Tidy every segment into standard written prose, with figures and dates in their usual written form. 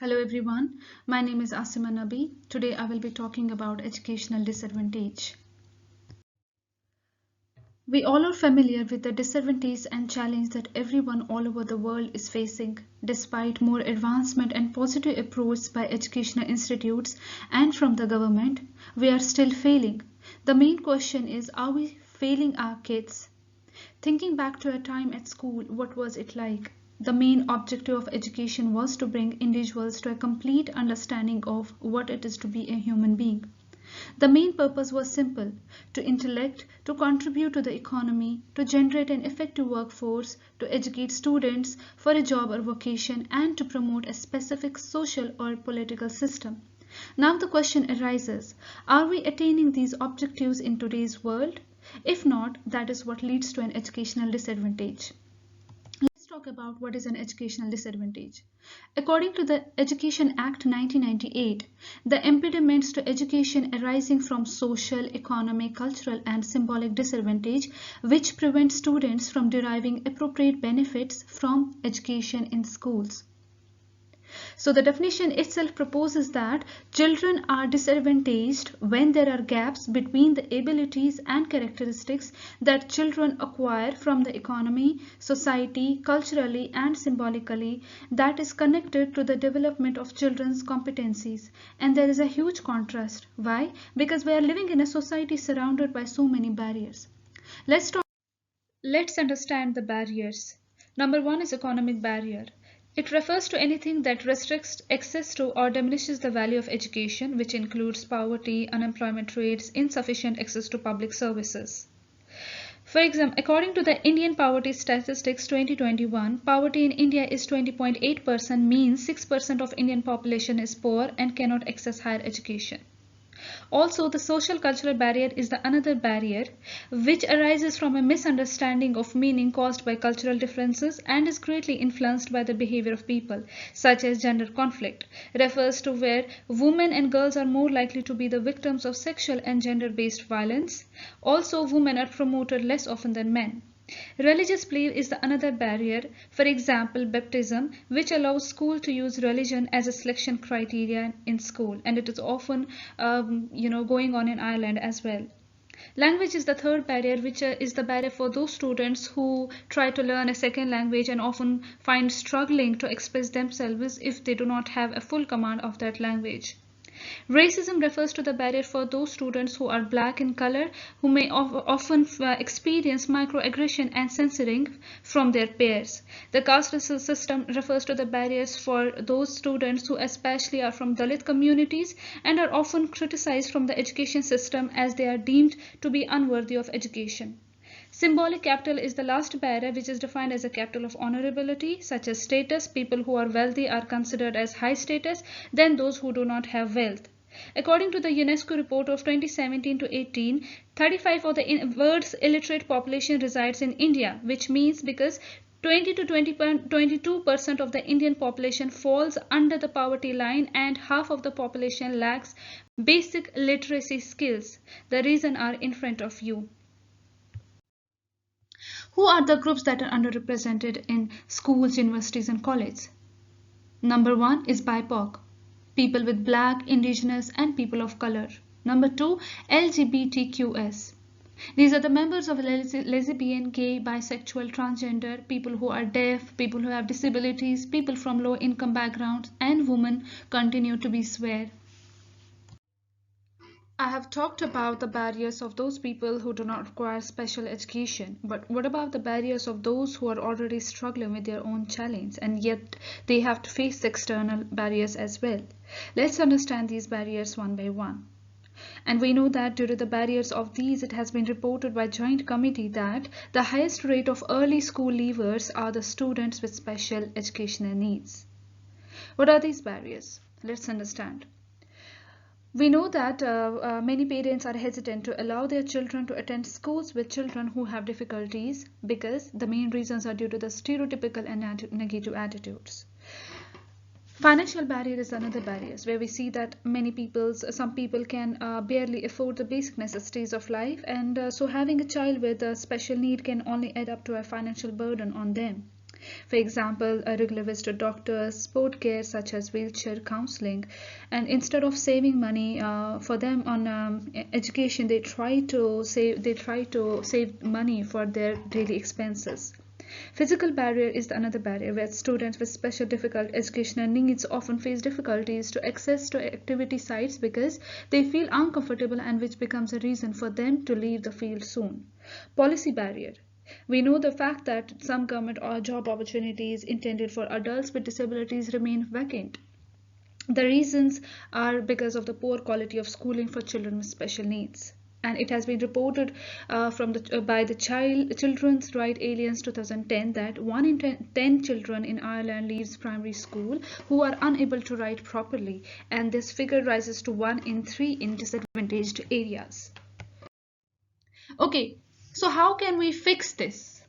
Hello everyone, my name is Asima Nabi. Today I will be talking about educational disadvantage. We all are familiar with the disadvantages and challenge that everyone all over the world is facing. Despite more advancement and positive approach by educational institutes and from the government, we are still failing. The main question is, are we failing our kids? Thinking back to a time at school, what was it like? The main objective of education was to bring individuals to a complete understanding of what it is to be a human being. The main purpose was simple: to intellect, to contribute to the economy, to generate an effective workforce, to educate students for a job or vocation, and to promote a specific social or political system. Now the question arises, are we attaining these objectives in today's world? If not, that is what leads to an educational disadvantage. Let's talk about what is an educational disadvantage. According to the Education Act 1998, the impediments to education arising from social, economic, cultural, and symbolic disadvantage which prevent students from deriving appropriate benefits from education in schools. So the definition itself proposes that children are disadvantaged when there are gaps between the abilities and characteristics that children acquire from the economy, society, culturally and symbolically that is connected to the development of children's competencies. And there is a huge contrast. Why? Because we are living in a society surrounded by so many barriers. Let's understand the barriers. Number one is economic barrier. It refers to anything that restricts access to or diminishes the value of education, which includes poverty, unemployment rates, insufficient access to public services. For example, according to the Indian Poverty Statistics 2021, poverty in India is 20.8%, means 6% of Indian population is poor and cannot access higher education. Also, the social cultural barrier is the another barrier which arises from a misunderstanding of meaning caused by cultural differences and is greatly influenced by the behavior of people, such as gender conflict, refers to where women and girls are more likely to be the victims of sexual and gender-based violence. Also, women are promoted less often than men. Religious belief is the another barrier, for example baptism, which allows school to use religion as a selection criteria in school, and it is often going on in Ireland as well. Language is the third barrier, which is the barrier for those students who try to learn a second language and often find struggling to express themselves if they do not have a full command of that language. Racism refers to the barrier for those students who are black in color, who may often experience microaggression and censoring from their peers. The caste system refers to the barriers for those students who especially are from Dalit communities and are often criticized from the education system as they are deemed to be unworthy of education. Symbolic capital is the last barrier, which is defined as a capital of honorability, such as status. People who are wealthy are considered as high status than those who do not have wealth. According to the UNESCO report of 2017 to 18, 35 of the world's illiterate population resides in India, which means because 20 to 22% of the Indian population falls under the poverty line and half of the population lacks basic literacy skills. The reason are in front of you. Who are the groups that are underrepresented in schools, universities, and colleges? Number one is BIPOC, people with black, indigenous, and people of color. Number two, LGBTQS. These are the members of lesbian, gay, bisexual, transgender, people who are deaf, people who have disabilities, people from low income backgrounds, and women continue to be swear. I have talked about the barriers of those people who do not require special education, but what about the barriers of those who are already struggling with their own challenge and yet they have to face external barriers as well? Let's understand these barriers one by one. And we know that due to the barriers of these, it has been reported by Joint Committee that the highest rate of early school leavers are the students with special educational needs. What are these barriers? Let's understand. We know that many parents are hesitant to allow their children to attend schools with children who have difficulties because the main reasons are due to the stereotypical and negative attitudes. Financial barrier is another barrier where we see that some people can barely afford the basic necessities of life, and so having a child with a special need can only add up to a financial burden on them. For example, a regular visit to doctors, sport care such as wheelchair counseling, and instead of saving money for them on education, they try to save money for their daily expenses. Physical barrier is another barrier where students with special difficult educational needs often face difficulties to access to activity sites because they feel uncomfortable, and which becomes a reason for them to leave the field soon. Policy barrier. We know the fact that some government or job opportunities intended for adults with disabilities remain vacant. The reasons are because of the poor quality of schooling for children with special needs. And it has been reported by the Children's Right Alliance 2010 that 1 in 10 children in Ireland leaves primary school who are unable to write properly, and this figure rises to 1 in 3 in disadvantaged areas. Okay, so how can we fix this?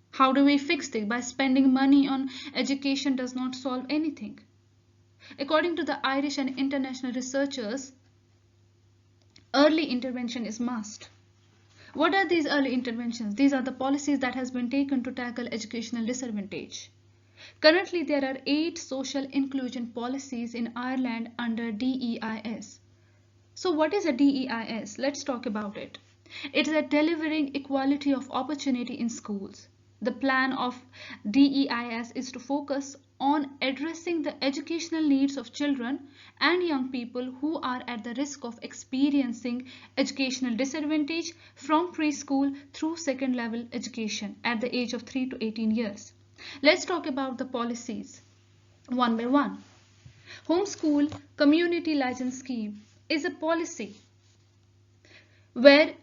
How do we fix this? By spending money on education does not solve anything. According to the Irish and international researchers, early intervention is must. What are these early interventions? These are the policies that has been taken to tackle educational disadvantage. Currently, there are 8 social inclusion policies in Ireland under DEIS. So what is a DEIS? Let's talk about it. It is a delivering equality of opportunity in schools. The plan of DEIS is to focus on addressing the educational needs of children and young people who are at the risk of experiencing educational disadvantage from preschool through second level education at the age of 3 to 18 years. Let's talk about the policies one by one. Homeschool Community License Scheme is a policy where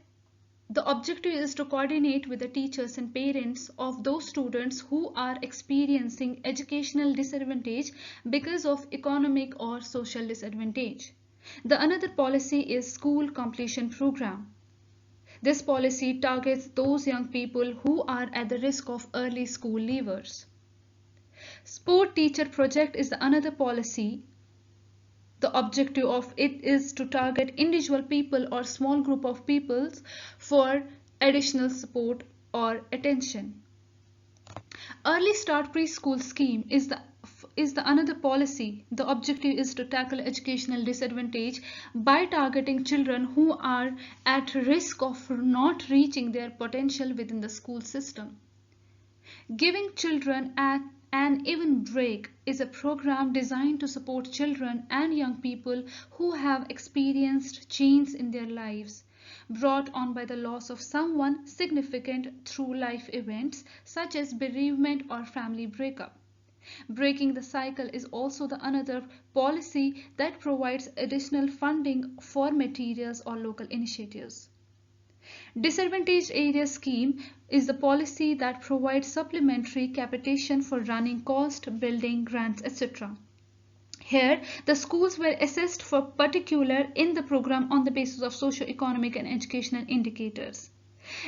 the objective is to coordinate with the teachers and parents of those students who are experiencing educational disadvantage because of economic or social disadvantage. The another policy is School Completion Program. This policy targets those young people who are at the risk of early school leavers. Sport Teacher Project is another policy. The objective of it is to target individual people or small group of peoples for additional support or attention. Early Start Preschool Scheme is the another policy. The objective is to tackle educational disadvantage by targeting children who are at risk of not reaching their potential within the school system. Giving Children an Even Break is a program designed to support children and young people who have experienced change in their lives, brought on by the loss of someone significant through life events such as bereavement or family breakup. Breaking the Cycle is also the another policy that provides additional funding for materials or local initiatives. Disadvantaged Area Scheme is the policy that provides supplementary capitation for running cost, building, grants, etc. Here, the schools were assessed for particular in the program on the basis of socio-economic and educational indicators.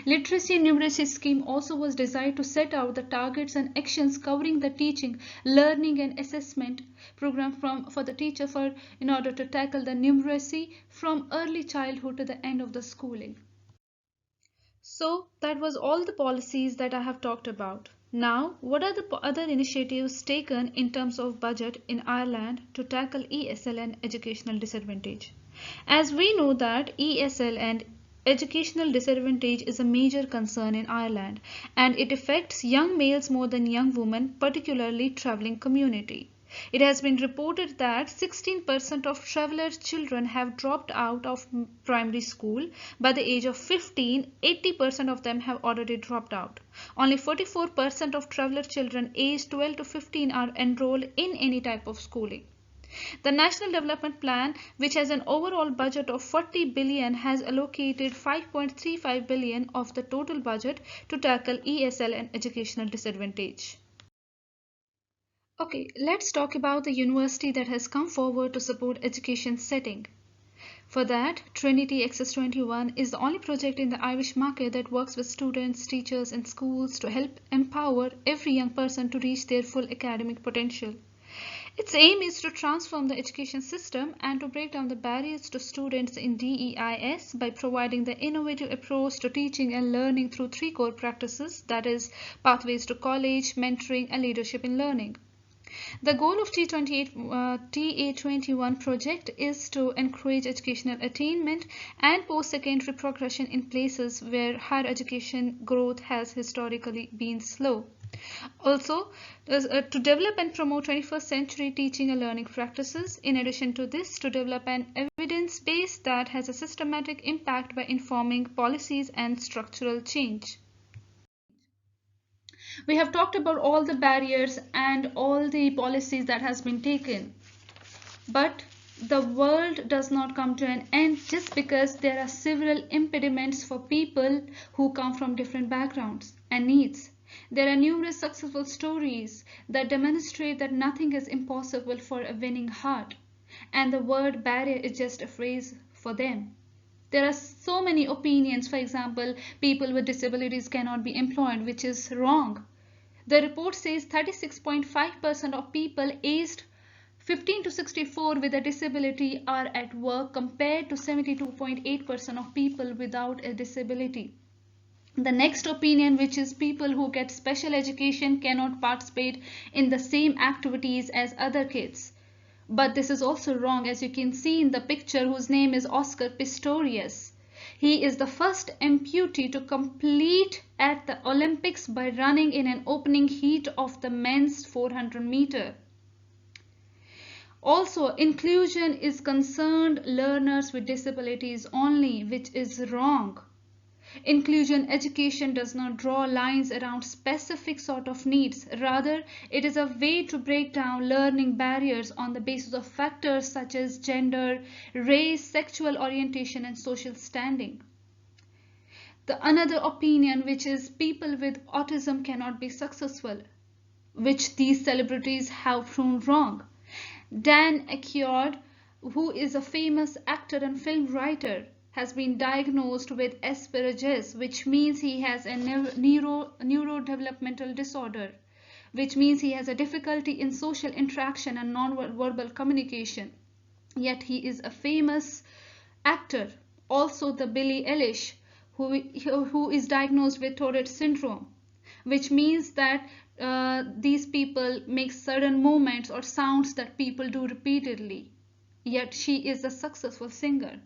Literacy and Numeracy Scheme also was designed to set out the targets and actions covering the teaching, learning and assessment program for the teacher in order to tackle the numeracy from early childhood to the end of the schooling. So that was all the policies that I have talked about. Now, what are the other initiatives taken in terms of budget in Ireland to tackle ESL and educational disadvantage? As we know that ESL and educational disadvantage is a major concern in Ireland, and it affects young males more than young women, particularly travelling community. It has been reported that 16% of traveller children have dropped out of primary school. By the age of 15, 80% of them have already dropped out. Only 44% of traveller children aged 12 to 15 are enrolled in any type of schooling. The National Development Plan, which has an overall budget of 40 billion, has allocated 5.35 billion of the total budget to tackle ESL and educational disadvantage. Okay, let's talk about the university that has come forward to support education setting. For that, Trinity Access 21 is the only project in the Irish market that works with students, teachers and schools to help empower every young person to reach their full academic potential. Its aim is to transform the education system and to break down the barriers to students in DEIS by providing the innovative approach to teaching and learning through three core practices, that is, pathways to college, mentoring, and leadership in learning. The goal of TA21 project is to encourage educational attainment and post-secondary progression in places where higher education growth has historically been slow. Also, to develop and promote 21st century teaching and learning practices. In addition to this, to develop an evidence base that has a systematic impact by informing policies and structural change. We have talked about all the barriers and all the policies that has been taken. But the world does not come to an end just because there are several impediments for people who come from different backgrounds and needs. There are numerous successful stories that demonstrate that nothing is impossible for a winning heart, and the word barrier is just a phrase for them. There are so many opinions. For example, people with disabilities cannot be employed, which is wrong. The report says 36.5% of people aged 15 to 64 with a disability are at work compared to 72.8% of people without a disability. The next opinion, which is people who get special education cannot participate in the same activities as other kids. But this is also wrong, as you can see in the picture, whose name is Oscar Pistorius. He is the first amputee to complete at the Olympics by running in an opening heat of the men's 400 meter. Also, inclusion is concerned learners with disabilities only, which is wrong. Inclusion education does not draw lines around specific sort of needs. Rather, it is a way to break down learning barriers on the basis of factors such as gender, race, sexual orientation, and social standing. The another opinion, which is people with autism cannot be successful, which these celebrities have proven wrong. Dan Aykroyd, who is a famous actor and film writer, has been diagnosed with Asperger's, which means he has a neurodevelopmental disorder, which means he has a difficulty in social interaction and non-verbal communication. Yet he is a famous actor. Also, the Billie Eilish, who is diagnosed with Tourette syndrome, which means that these people make certain movements or sounds that people do repeatedly. Yet she is a successful singer.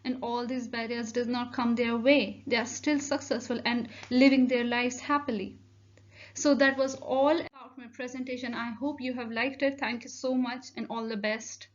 And all these barriers does not come their way. They are still successful and living their lives happily. So that was all about my presentation. I hope you have liked it. Thank you so much and all the best.